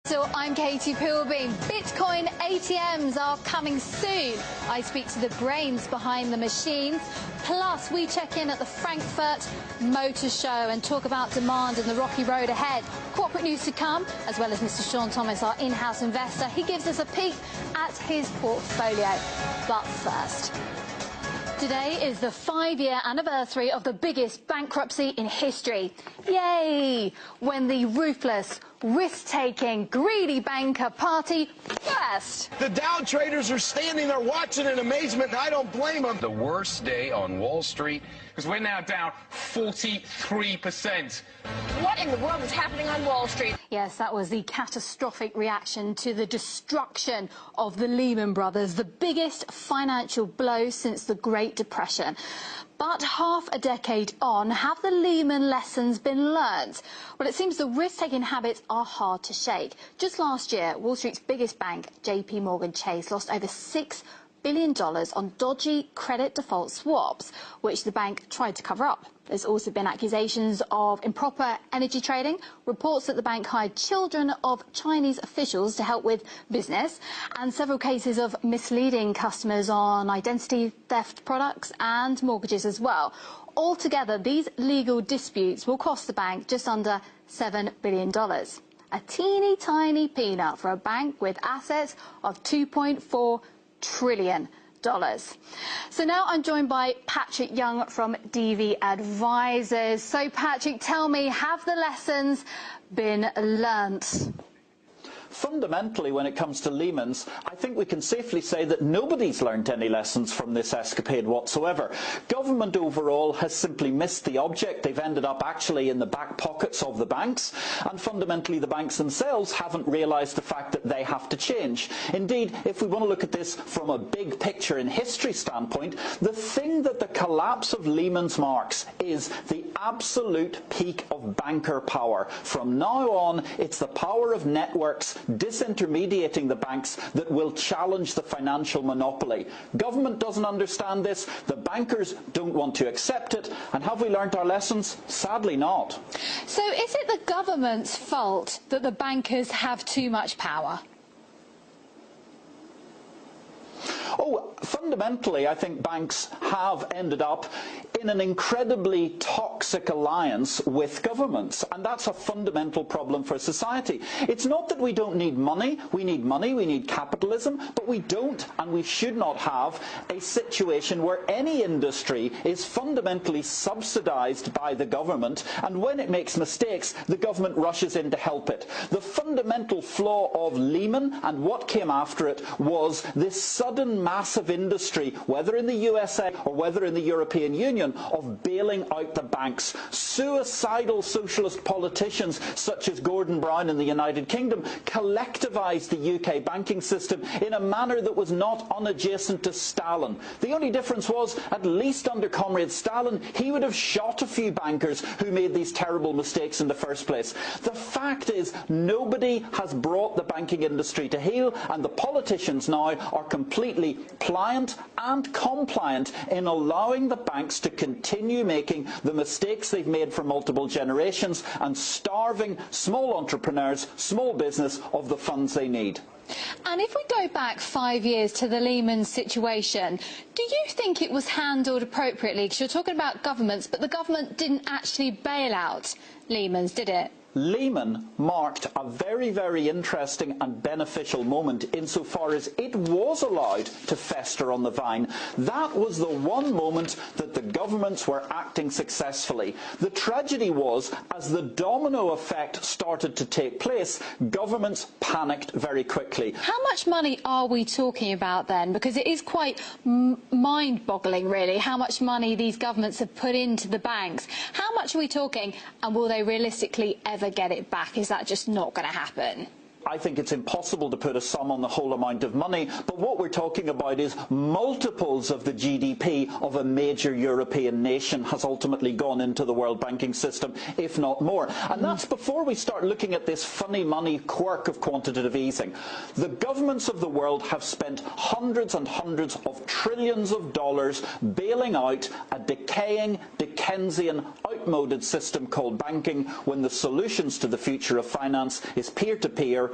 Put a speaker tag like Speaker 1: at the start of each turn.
Speaker 1: So I'm Katie Pilbeam. Bitcoin ATMs are coming soon. I speak to the brains behind the machines. Plus, we check in at the Frankfurt Motor Show and talk about demand and the rocky road ahead. Corporate news to come, as well as Mr. Sean Thomas, our in-house investor. He gives us a peek at his portfolio. But first, today is the 5-year anniversary of the biggest bankruptcy in history. Yay! When the ruthless, risk-taking, greedy banker party burst.
Speaker 2: The Dow traders are standing there watching in amazement, and I don't blame them.
Speaker 3: The worst day on Wall Street, because we're now down 43%.
Speaker 4: What in the world is happening on Wall Street?
Speaker 1: Yes, that was the catastrophic reaction to the destruction of the Lehman Brothers, the biggest financial blow since the Great Depression. But half a decade on, have the Lehman lessons been learned? Well, it seems the risk-taking habits are hard to shake. Just last year, Wall Street's biggest bank, JP Chase, lost over $6 billion on dodgy credit default swaps, which the bank tried to cover up. There's also been accusations of improper energy trading, reports that the bank hired children of Chinese officials to help with business, and several cases of misleading customers on identity theft products and mortgages as well. Altogether, these legal disputes will cost the bank just under $7 billion. A teeny tiny peanut for a bank with assets of $2.4 trillion. So now I'm joined by Patrick Young from DV Advisors. So Patrick, tell me, have the lessons been learnt?
Speaker 5: Fundamentally, when it comes to Lehman's, I think we can safely say that nobody's learned any lessons from this escapade whatsoever. Government overall has simply missed the object. They've ended up actually in the back pockets of the banks, and fundamentally the banks themselves haven't realised the fact that they have to change. Indeed, if we want to look at this from a big picture in history standpoint, the thing that the collapse of Lehman's marks is the absolute peak of banker power. From now on, it's the power of networks disintermediating the banks that will challenge the financial monopoly. Government doesn't understand this, the bankers don't want to accept it, and have we learnt our lessons? Sadly not.
Speaker 1: So is it the government's fault that the bankers have too much power?
Speaker 5: Oh, fundamentally, I think banks have ended up in an incredibly toxic alliance with governments, and that's a fundamental problem for society. It's not that we don't need money, we need capitalism, but we don't and we should not have a situation where any industry is fundamentally subsidized by the government, and when it makes mistakes, the government rushes in to help it. The fundamental flaw of Lehman and what came after it was this sudden massive industry, whether in the USA or whether in the European Union, of bailing out the banks. Suicidal socialist politicians such as Gordon Brown in the United Kingdom collectivised the UK banking system in a manner that was not unadjacent to Stalin. The only difference was, at least under Comrade Stalin, he would have shot a few bankers who made these terrible mistakes in the first place. The fact is, nobody has brought the banking industry to heel, and the politicians now are completely pliant and compliant in allowing the banks to continue making the mistakes they've made for multiple generations and starving small entrepreneurs, small business, of the funds they need.
Speaker 1: And if we go back 5 years to the Lehman situation, do you think it was handled appropriately? Because you're talking about governments, but the government didn't actually bail out Lehman's, did it?
Speaker 5: Lehman marked a very, very interesting and beneficial moment insofar as it was allowed to fester on the vine. That was the one moment that the governments were acting successfully. The tragedy was, as the domino effect started to take place, governments panicked very quickly.
Speaker 1: How much money are we talking about then? Because it is quite mind-boggling, really, how much money these governments have put into the banks. How much are we talking, and will they realistically ever get it back? Is that just not going to happen?
Speaker 5: I think it's impossible to put a sum on the whole amount of money, but what we're talking about is multiples of the GDP of a major European nation has ultimately gone into the world banking system, if not more. And that's before we start looking at this funny money quirk of quantitative easing. The governments of the world have spent hundreds and hundreds of trillions of dollars bailing out a decaying, Dickensian, outmoded system called banking, when the solutions to the future of finance is peer-to-peer,